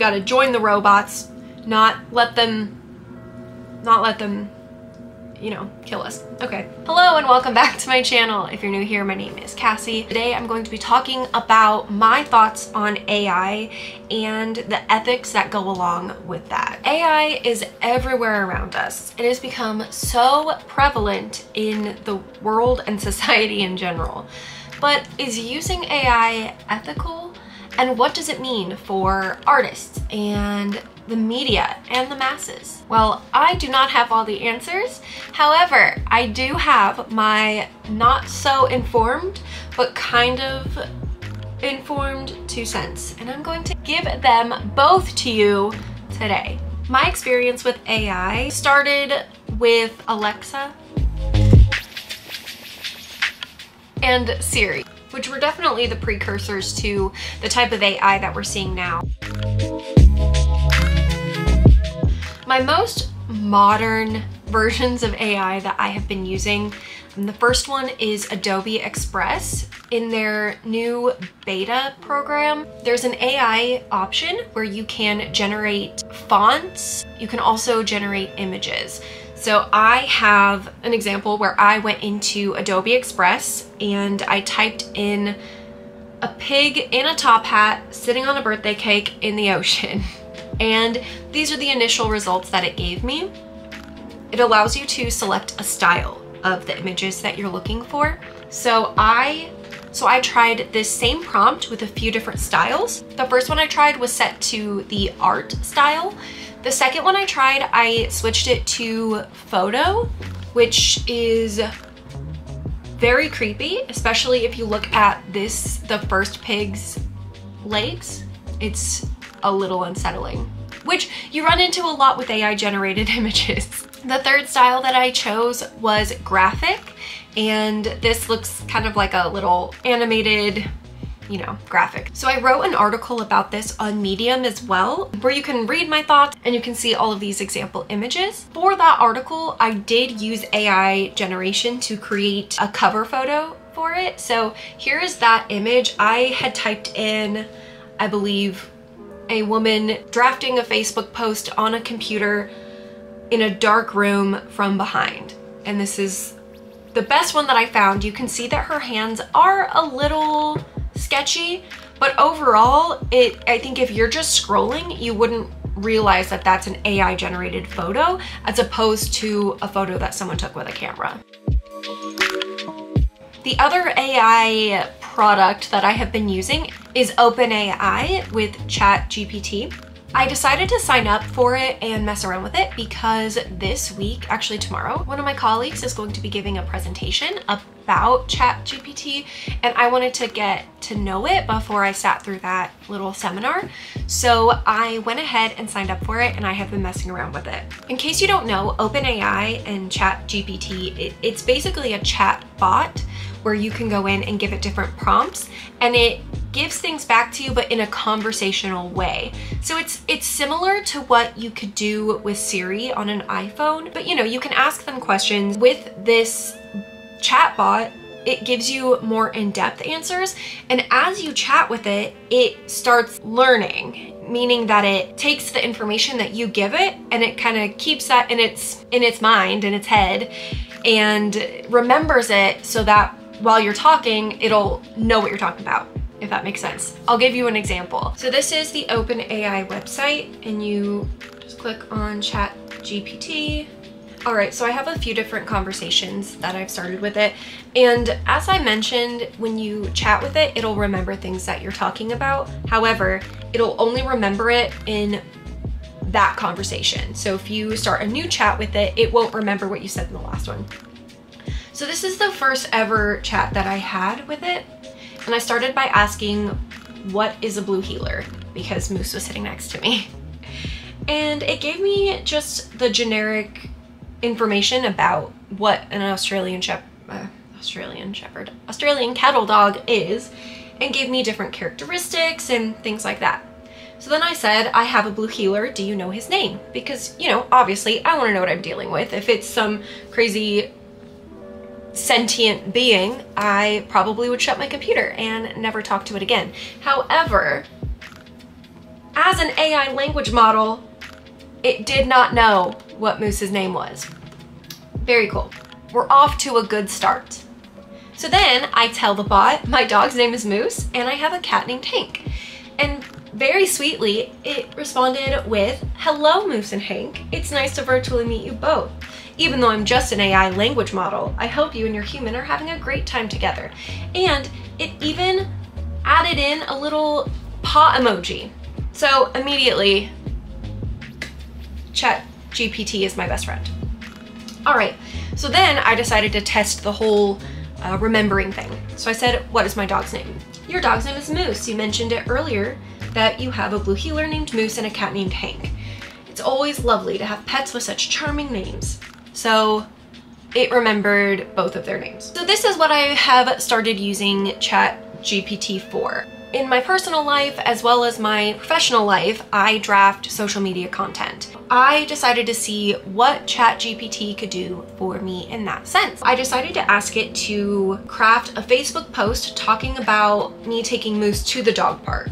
gotta join the robots, not let them, you know, kill us. Okay. Hello and welcome back to my channel. If you're new here, my name is Cassie. Today I'm going to be talking about my thoughts on AI and the ethics that go along with that. AI is everywhere around us. It has become so prevalent in the world and society in general. But is using AI ethical? And what does it mean for artists and the media and the masses? Well, I do not have all the answers. However, I do have my not so informed, but kind of informed 2 cents. And I'm going to give them both to you today. My experience with AI started with Alexa and Siri, which were definitely the precursors to the type of AI that we're seeing now. My most modern versions of AI that I have been using, the first one is Adobe Express. In their new beta program, there's an AI option where you can generate fonts. You can also generate images. So I have an example where I went into Adobe Express and I typed in a pig in a top hat sitting on a birthday cake in the ocean. And these are the initial results that it gave me. It allows you to select a style of the images that you're looking for. So I tried this same prompt with a few different styles. The first one I tried was set to the art style. The second one I tried, I switched it to photo, which is very creepy, especially if you look at this, the first pig's legs. It's a little unsettling, which you run into a lot with AI generated images. The third style that I chose was graphic, and this looks kind of like a little animated, you know, graphic. So I wrote an article about this on Medium as well, where you can read my thoughts and you can see all of these example images. For that article, I did use AI generation to create a cover photo for it. So here is that image. I had typed in, I believe, a woman drafting a Facebook post on a computer in a dark room from behind. And this is the best one that I found. You can see that her hands are a little sketchy, but overall, I think if you're just scrolling, you wouldn't realize that that's an AI generated photo as opposed to a photo that someone took with a camera. The other AI product that I have been using is OpenAI with GPT. I decided to sign up for it and mess around with it because this week, actually tomorrow, one of my colleagues is going to be giving a presentation about GPT, and I wanted to get to know it before I sat through that little seminar. So I went ahead and signed up for it, and I have been messing around with it. In case you don't know, OpenAI and GPT, it's basically a chat bot where you can go in and give it different prompts, and it gives things back to you, but in a conversational way. So it's similar to what you could do with Siri on an iPhone, but you know, you can ask them questions. With this chatbot, it gives you more in-depth answers, and as you chat with it, it starts learning, meaning that it takes the information that you give it and it kind of keeps that in its mind, in its head, and remembers it so that while you're talking, it'll know what you're talking about, if that makes sense. I'll give you an example. So this is the OpenAI website, and you just click on GPT. All right, so I have a few different conversations that I've started with it. And as I mentioned, when you chat with it, it'll remember things that you're talking about. However, it'll only remember it in that conversation. So if you start a new chat with it, it won't remember what you said in the last one. So this is the first ever chat that I had with it. And I started by asking, what is a blue heeler? Because Moose was sitting next to me. And it gave me just the generic information about what an Australian cattle dog is, and gave me different characteristics and things like that. So then I said, I have a blue heeler, do you know his name? Because, you know, obviously I want to know what I'm dealing with. If it's some crazy sentient being, I probably would shut my computer and never talk to it again. However, as an AI language model, it did not know what Moose's name was. Very cool. We're off to a good start. So then I tell the bot, my dog's name is Moose and I have a cat named Hank. And very sweetly, it responded with, "Hello, Moose and Hank. It's nice to virtually meet you both. Even though I'm just an AI language model, I hope you and your human are having a great time together." And it even added in a little paw emoji. So immediately, ChatGPT is my best friend. All right, so then I decided to test the whole remembering thing. So I said, "What is my dog's name?" "Your dog's name is Moose. You mentioned it earlier that you have a blue heeler named Moose and a cat named Hank. It's always lovely to have pets with such charming names." So it remembered both of their names. So this is what I have started using ChatGPT for. In my personal life, as well as my professional life, I draft social media content. I decided to see what ChatGPT could do for me in that sense. I decided to ask it to craft a Facebook post talking about me taking Moose to the dog park.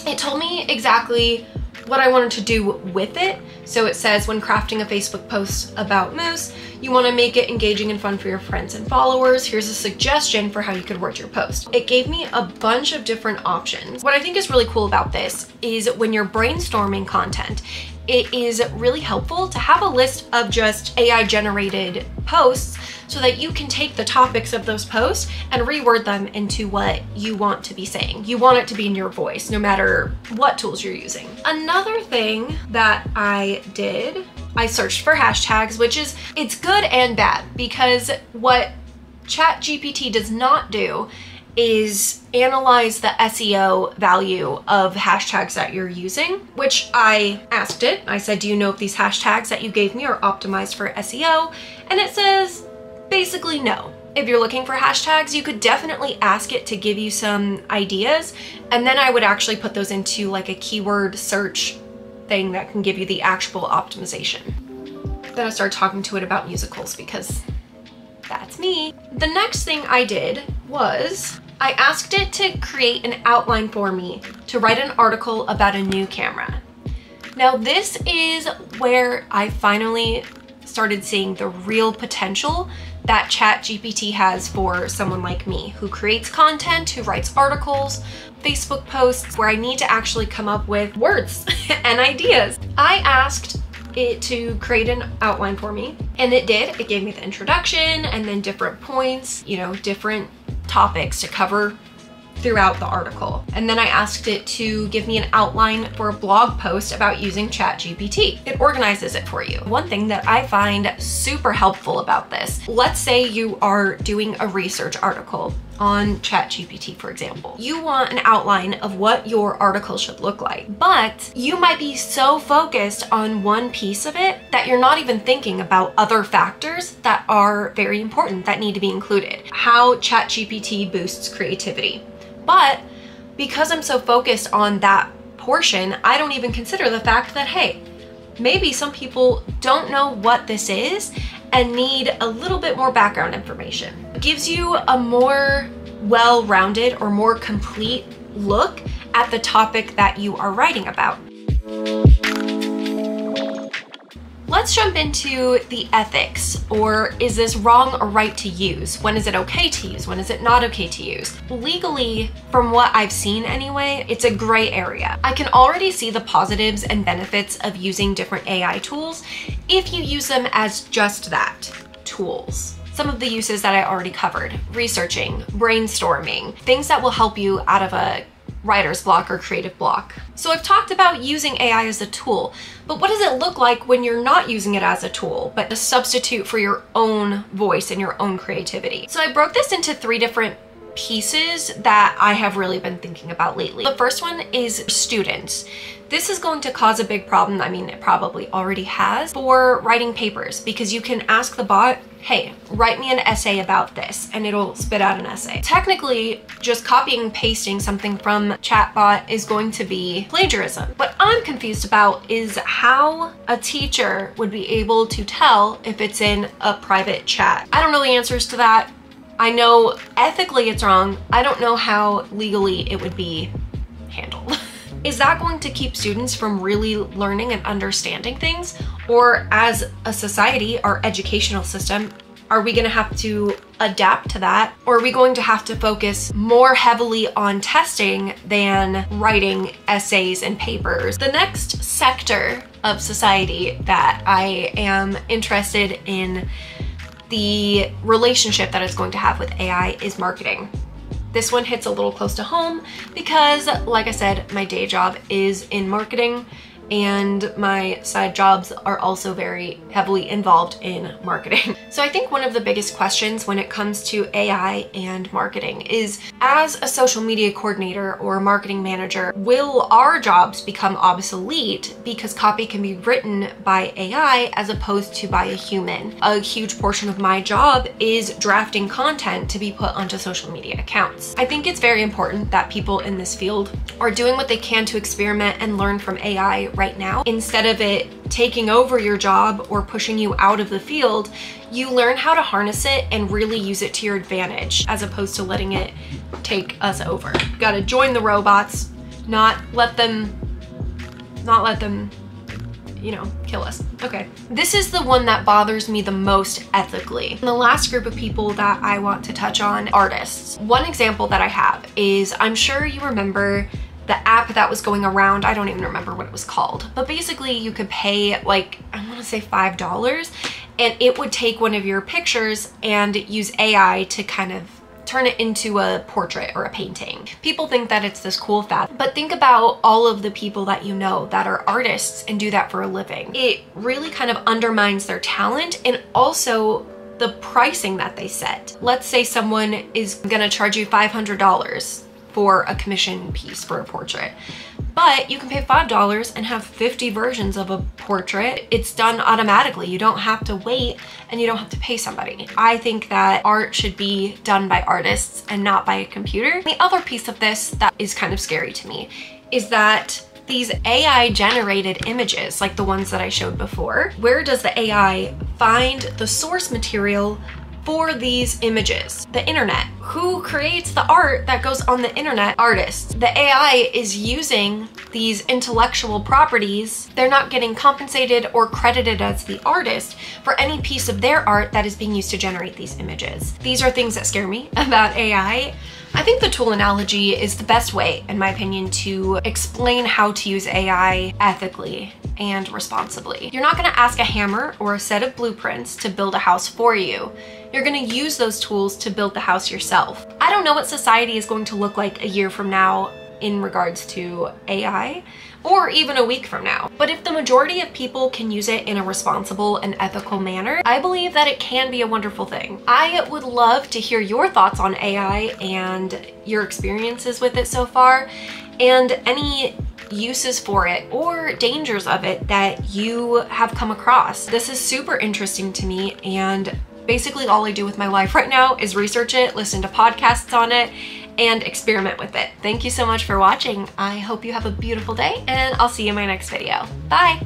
It told me exactly what I wanted to do with it. So it says, when crafting a Facebook post about Moose, you want to make it engaging and fun for your friends and followers. Here's a suggestion for how you could word your post. It gave me a bunch of different options. What I think is really cool about this is when you're brainstorming content, it is really helpful to have a list of just AI generated posts so that you can take the topics of those posts and reword them into what you want to be saying. You want it to be in your voice, no matter what tools you're using. Another thing that I did, I searched for hashtags, which is, it's good and bad, because what ChatGPT does not do is analyze the SEO value of hashtags that you're using, which I asked it. I said, "Do you know if these hashtags that you gave me are optimized for SEO?" And it says, basically no. If you're looking for hashtags, you could definitely ask it to give you some ideas, and then I would actually put those into like a keyword search thing that can give you the actual optimization. Then I started talking to it about musicals because that's me. The next thing I did was I asked it to create an outline for me to write an article about a new camera. Now this is where I finally started seeing the real potential that ChatGPT has for someone like me who creates content, who writes articles, Facebook posts, where I need to actually come up with words and ideas. I asked it to create an outline for me, and it did. It gave me the introduction and then different points, you know, different topics to cover throughout the article. And then I asked it to give me an outline for a blog post about using ChatGPT. It organizes it for you. One thing that I find super helpful about this, let's say you are doing a research article on ChatGPT, for example. You want an outline of what your article should look like, but you might be so focused on one piece of it that you're not even thinking about other factors that are very important that need to be included. How ChatGPT boosts creativity. But because I'm so focused on that portion, I don't even consider the fact that, hey, maybe some people don't know what this is and need a little bit more background information. It gives you a more well-rounded or more complete look at the topic that you are writing about. Let's jump into the ethics, or is this wrong or right to use? When is it okay to use? When is it not okay to use? Legally, from what I've seen anyway, it's a gray area. I can already see the positives and benefits of using different AI tools if you use them as just that, tools. Some of the uses that I already covered: researching, brainstorming, things that will help you out of a writer's block or creative block. So I've talked about using AI as a tool, but what does it look like when you're not using it as a tool, but a substitute for your own voice and your own creativity? So I broke this into 3 different pieces that I have really been thinking about lately. The first one is students. This is going to cause a big problem, I mean, it probably already has, for writing papers, because you can ask the bot, hey, write me an essay about this, and it'll spit out an essay. Technically, just copying and pasting something from chatbot is going to be plagiarism. What I'm confused about is how a teacher would be able to tell if it's in a private chat. I don't know the answers to that. I know ethically it's wrong. I don't know how legally it would be handled. Is that going to keep students from really learning and understanding things? Or as a society, our educational system, are we gonna have to adapt to that? Or are we going to have to focus more heavily on testing than writing essays and papers? The next sector of society that I am interested in the relationship that it's going to have with AI is marketing. This one hits a little close to home because, like I said, my day job is in marketing and my side jobs are also very heavily involved in marketing. So I think one of the biggest questions when it comes to AI and marketing is, as a social media coordinator or a marketing manager, will our jobs become obsolete because copy can be written by AI as opposed to by a human? A huge portion of my job is drafting content to be put onto social media accounts. I think it's very important that people in this field are doing what they can to experiment and learn from AI right now. Instead of it taking over your job or pushing you out of the field, you learn how to harness it and really use it to your advantage as opposed to letting it take us over. Gotta join the robots, not let them, you know, kill us. Okay, this is the one that bothers me the most ethically. And the last group of people that I want to touch on, artists. One example that I have is, I'm sure you remember the app that was going around, I don't even remember what it was called, but basically you could pay like, I want to say $5, and it would take one of your pictures and use AI to kind of turn it into a portrait or a painting. People think that it's this cool fad, but think about all of the people that you know that are artists and do that for a living. It really kind of undermines their talent and also the pricing that they set. Let's say someone is gonna charge you $500 for a commission piece for a portrait, but you can pay $5 and have 50 versions of a portrait. It's done automatically. You don't have to wait and you don't have to pay somebody. I think that art should be done by artists and not by a computer. The other piece of this that is kind of scary to me is that these AI generated images, like the ones that I showed before, where does the AI find the source material for these images? The internet. Who creates the art that goes on the internet? Artists. The AI is using these intellectual properties. They're not getting compensated or credited as the artist for any piece of their art that is being used to generate these images. These are things that scare me about AI. I think the tool analogy is the best way, in my opinion, to explain how to use AI ethically and responsibly. You're not gonna ask a hammer or a set of blueprints to build a house for you. You're gonna use those tools to build the house yourself. I don't know what society is going to look like a year from now in regards to AI, or even a week from now. But if the majority of people can use it in a responsible and ethical manner, I believe that it can be a wonderful thing. I would love to hear your thoughts on AI and your experiences with it so far, and any uses for it or dangers of it that you have come across. This is super interesting to me, and basically all I do with my life right now is research it, listen to podcasts on it, and experiment with it. Thank you so much for watching. I hope you have a beautiful day, and I'll see you in my next video. Bye!